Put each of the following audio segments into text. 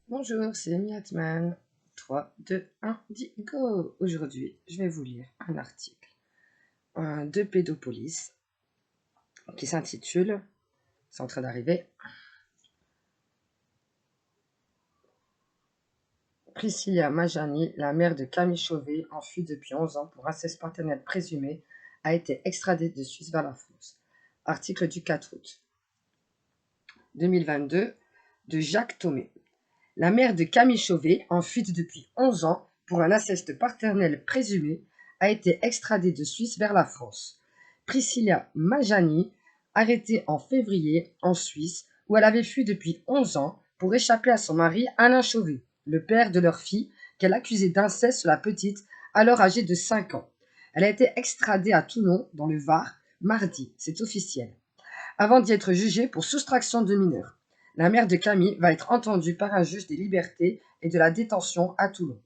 Bonjour, c'est Amy Hatman. 3, 2, 1, dit go! Aujourd'hui, je vais vous lire un article de Pédopolis qui s'intitule, c'est en train d'arriver, Priscilla Majani, la mère de Camille Chauvet, en fuite depuis 11 ans pour inceste paternel présumé, a été extradée de Suisse vers la France. Article du 4 août 2022 de Jacques Thomé. La mère de Camille Chauvet, en fuite depuis 11 ans pour un inceste paternel présumé, a été extradée de Suisse vers la France. Priscilla Majani, arrêtée en février en Suisse, où elle avait fui depuis 11 ans pour échapper à son mari Alain Chauvet, le père de leur fille, qu'elle accusait d'inceste sur la petite, alors âgée de 5 ans. Elle a été extradée à Toulon, dans le Var, mardi, c'est officiel, avant d'y être jugée pour soustraction de mineurs. La mère de Camille va être entendue par un juge des libertés et de la détention à Toulon.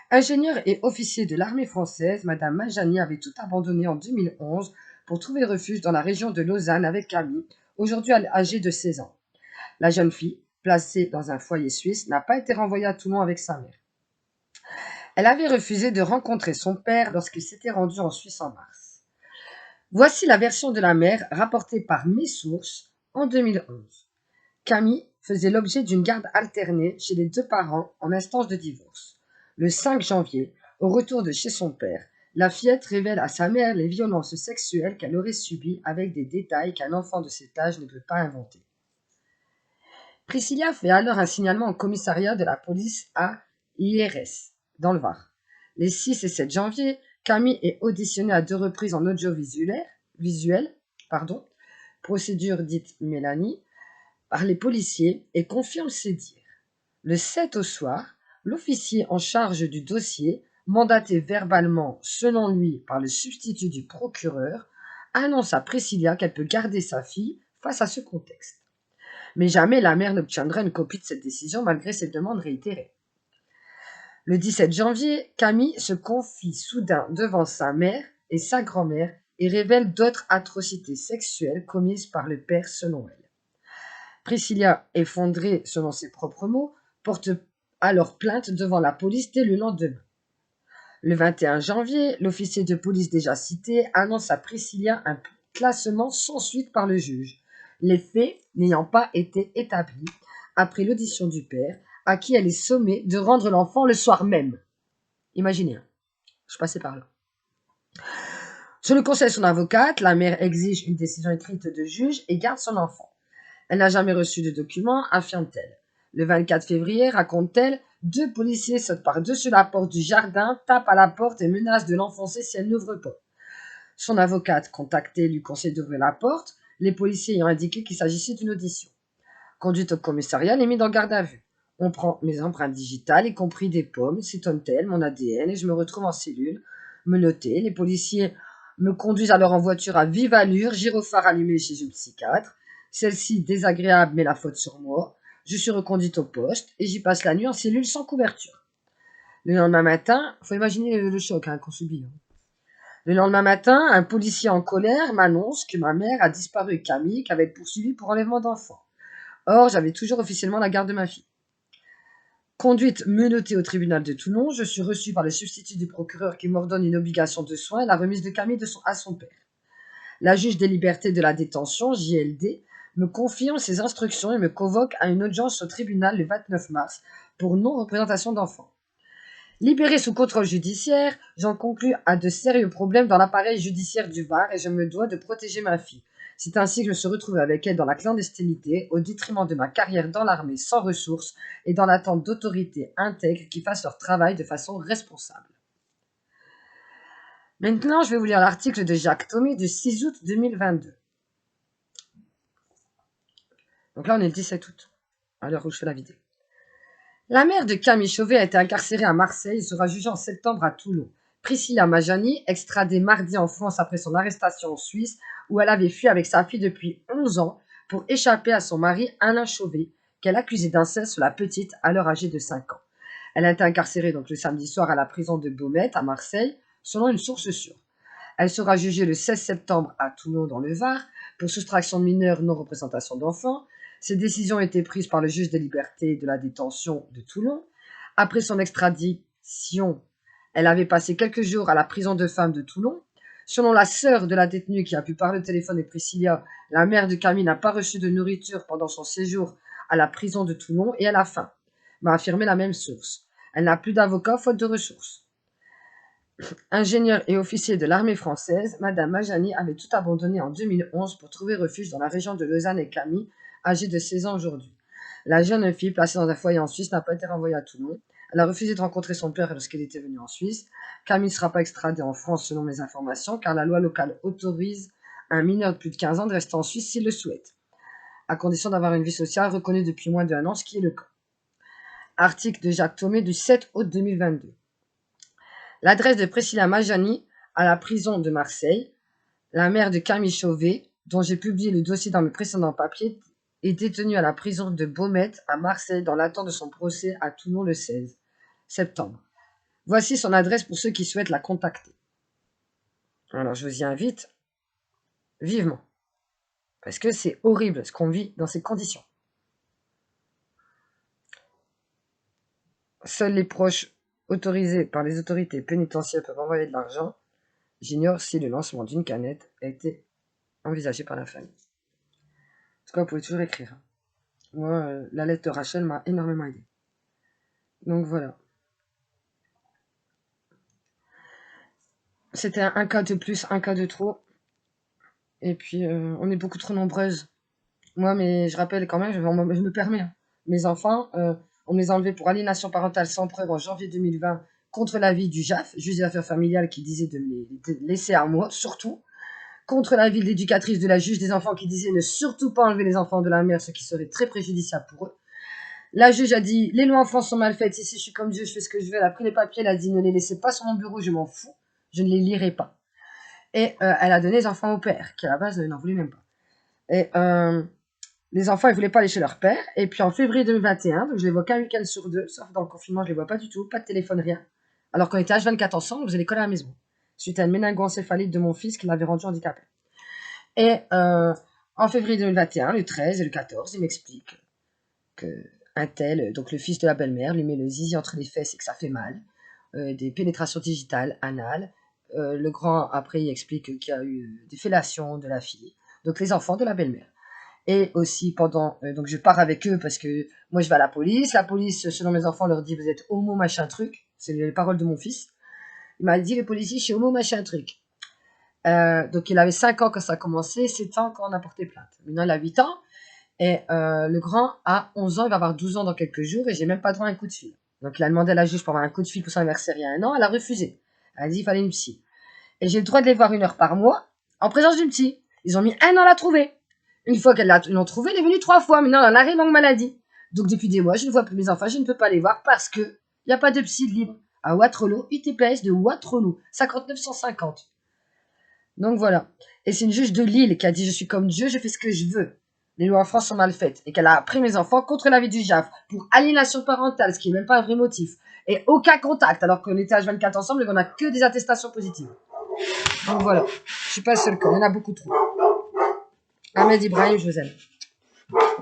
Ingénieure et officier de l'armée française, Madame Majani avait tout abandonné en 2011 pour trouver refuge dans la région de Lausanne avec Camille, aujourd'hui âgée de 16 ans. La jeune fille, placée dans un foyer suisse, n'a pas été renvoyée à Toulon avec sa mère. Elle avait refusé de rencontrer son père lorsqu'il s'était rendu en Suisse en mars. Voici la version de la mère rapportée par Mes Sources en 2011. Camille faisait l'objet d'une garde alternée chez les deux parents en instance de divorce. Le 5 janvier, au retour de chez son père, la fillette révèle à sa mère les violences sexuelles qu'elle aurait subies avec des détails qu'un enfant de cet âge ne peut pas inventer. Priscilla fait alors un signalement au commissariat de la police à IRS, dans le Var. Les 6 et 7 janvier, Camille est auditionnée à 2 reprises en audiovisuel, procédure dite Mélanie, par les policiers et confirme ses dires. Le 7 au soir, l'officier en charge du dossier, mandaté verbalement selon lui par le substitut du procureur, annonce à Priscilla qu'elle peut garder sa fille face à ce contexte. Mais jamais la mère n'obtiendra une copie de cette décision malgré ses demandes réitérées. Le 17 janvier, Camille se confie soudain devant sa mère et sa grand-mère et révèle d'autres atrocités sexuelles commises par le père selon elle. Priscilla, effondrée selon ses propres mots, porte alors plainte devant la police dès le lendemain. Le 21 janvier, l'officier de police déjà cité annonce à Priscilla un classement sans suite par le juge, les faits n'ayant pas été établis après l'audition du père, à qui elle est sommée de rendre l'enfant le soir même. Imaginez, je passais par là. Sur le conseil de son avocate, la mère exige une décision écrite de juge et garde son enfant. Elle n'a jamais reçu de documents, affirme-t-elle. Le 24 février, raconte-t-elle, 2 policiers sautent par-dessus la porte du jardin, tapent à la porte et menacent de l'enfoncer si elle n'ouvre pas. Son avocate, contactée, lui conseille d'ouvrir la porte, les policiers ayant indiqué qu'il s'agissait d'une audition. Conduite au commissariat, elle est mise en garde à vue. On prend mes empreintes digitales, y compris des pommes, s'étonne-t-elle, mon ADN, et je me retrouve en cellule, menottée. Les policiers me conduisent alors en voiture à vive allure, gyrophare allumé chez une psychiatre. Celle-ci désagréable met la faute sur moi. Je suis reconduite au poste et j'y passe la nuit en cellule sans couverture. Le lendemain matin, faut imaginer le choc qu'on subit. Le lendemain matin, un policier en colère m'annonce que ma mère a disparu et Camille, qu'elle va être poursuivie pour enlèvement d'enfant. Or, j'avais toujours officiellement la garde de ma fille. Conduite menottée au tribunal de Toulon, je suis reçue par le substitut du procureur qui m'ordonne une obligation de soins et la remise de Camille à son père. La juge des libertés de la détention, JLD, me confirme ses instructions et me convoque à une audience au tribunal le 29 mars pour non-représentation d'enfants. Libérée sous contrôle judiciaire, j'en conclus à de sérieux problèmes dans l'appareil judiciaire du Var et je me dois de protéger ma fille. C'est ainsi que je me suis retrouvée avec elle dans la clandestinité, au détriment de ma carrière dans l'armée sans ressources et dans l'attente d'autorités intègres qui fassent leur travail de façon responsable. Maintenant, je vais vous lire l'article de Jacques Thomé du 6 août 2022. Donc là, on est le 17 août, à l'heure où je fais la vidéo. La mère de Camille Chauvet a été incarcérée à Marseille et sera jugée en septembre à Toulon. Priscilla Majani, extradée mardi en France après son arrestation en Suisse, où elle avait fui avec sa fille depuis 11 ans pour échapper à son mari Alain Chauvet, qu'elle accusait d'inceste sur la petite, alors âgée de 5 ans. Elle a été incarcérée donc le samedi soir à la prison de Baumette, à Marseille, selon une source sûre. Elle sera jugée le 16 septembre à Toulon, dans le Var, pour soustraction de mineurs, non-représentation d'enfants. Ces décisions ont été prises par le juge des libertés de la détention de Toulon. Après son extradition, elle avait passé quelques jours à la prison de femmes de Toulon. Selon la sœur de la détenue qui a pu parler au téléphone avec Priscilla, la mère de Camille n'a pas reçu de nourriture pendant son séjour à la prison de Toulon et elle a faim, m'a affirmé la même source. Elle n'a plus d'avocat faute de ressources. Ingénieure et officier de l'armée française, Madame Majani avait tout abandonné en 2011 pour trouver refuge dans la région de Lausanne et Camille, âgée de 16 ans aujourd'hui. La jeune fille, placée dans un foyer en Suisse, n'a pas été renvoyée à Toulon. Elle a refusé de rencontrer son père lorsqu'elle était venue en Suisse. Camille ne sera pas extradée en France selon mes informations, car la loi locale autorise un mineur de plus de 15 ans de rester en Suisse s'il le souhaite, à condition d'avoir une vie sociale reconnue depuis moins d'1 an, ce qui est le cas. Article de Jacques Thomé du 7 août 2022. L'adresse de Priscilla Majani à la prison de Marseille, la mère de Camille Chauvet, dont j'ai publié le dossier dans mes précédents papiers, est détenue à la prison de Baumette à Marseille dans l'attente de son procès à Toulon le 16 septembre. Voici son adresse pour ceux qui souhaitent la contacter. Alors je vous y invite vivement, parce que c'est horrible ce qu'on vit dans ces conditions. Seuls les proches autorisés par les autorités pénitentiaires peuvent envoyer de l'argent. J'ignore si le lancement d'une canette a été envisagé par la famille. En tout cas, vous pouvez toujours écrire. Moi, la lettre de Rachel m'a énormément aidé. Donc voilà. C'était un cas de plus, un cas de trop. Et puis, on est beaucoup trop nombreuses. Moi, mais je rappelle quand même, je me permets. Hein. Mes enfants, on me les a enlevés pour aliénation parentale sans preuve en janvier 2020 contre l'avis du JAF, juge des affaires familiales, qui disait de me les laisser à moi, surtout. Contre l'avis de l'éducatrice de la juge des enfants qui disait ne surtout pas enlever les enfants de la mère, ce qui serait très préjudiciable pour eux. La juge a dit les lois en France sont mal faites, ici je suis comme Dieu, je fais ce que je veux. Elle a pris les papiers, elle a dit ne les laissez pas sur mon bureau, je m'en fous, je ne les lirai pas. Et elle a donné les enfants au père, qui à la base n'en voulait même pas. Et les enfants, ils voulaient pas aller chez leur père. Et puis en février 2021, donc je les vois qu'un week-end sur 2, sauf dans le confinement, je les vois pas du tout, pas de téléphone, rien. Alors qu'on était H24 ensemble, on faisait l'école à la maison, suite à une méningoencéphalite de mon fils qui l'avait rendu handicapé. Et en février 2021, le 13 et le 14, il m'explique que un tel, donc le fils de la belle-mère, lui met le zizi entre les fesses et que ça fait mal, des pénétrations digitales, anales. Le grand, après, il explique qu'il y a eu des fellations de la fille, donc les enfants de la belle-mère. Et aussi pendant, donc je pars avec eux parce que moi je vais à la police, selon mes enfants, leur dit vous êtes homo machin truc, c'est les paroles de mon fils. Il m'a dit le policier je suis homo machin truc. Donc il avait 5 ans quand ça a commencé, 7 ans quand on a porté plainte. Maintenant il a 8 ans, et le grand a 11 ans, il va avoir 12 ans dans quelques jours, et j'ai même pas droit à un coup de fil. Donc il a demandé à la juge pour avoir un coup de fil pour son anniversaire il y a 1 an, elle a refusé. Elle a dit il fallait une psy. Et j'ai le droit de les voir 1 heure par mois, en présence d'une psy. Ils ont mis 1 an à la trouver. Une fois qu'ils l'ont trouvé, elle est venue 3 fois, maintenant elle en a arrêt longue maladie. Donc depuis des mois, je ne vois plus mes enfants, je ne peux pas les voir parce que il n'y a pas de psy libre. À Waterloo, UTPS de Waterloo, 5950. Donc voilà. Et c'est une juge de Lille qui a dit je suis comme Dieu, je fais ce que je veux. Les lois en France sont mal faites. Et qu'elle a pris mes enfants contre l'avis du JAF pour aliénation parentale, ce qui n'est même pas un vrai motif. Et aucun contact, alors qu'on était H24 ensemble et qu'on n'a que des attestations positives. Donc voilà. Je suis pas seule, il y en a beaucoup trop. Ahmed Ibrahim, je vous aime.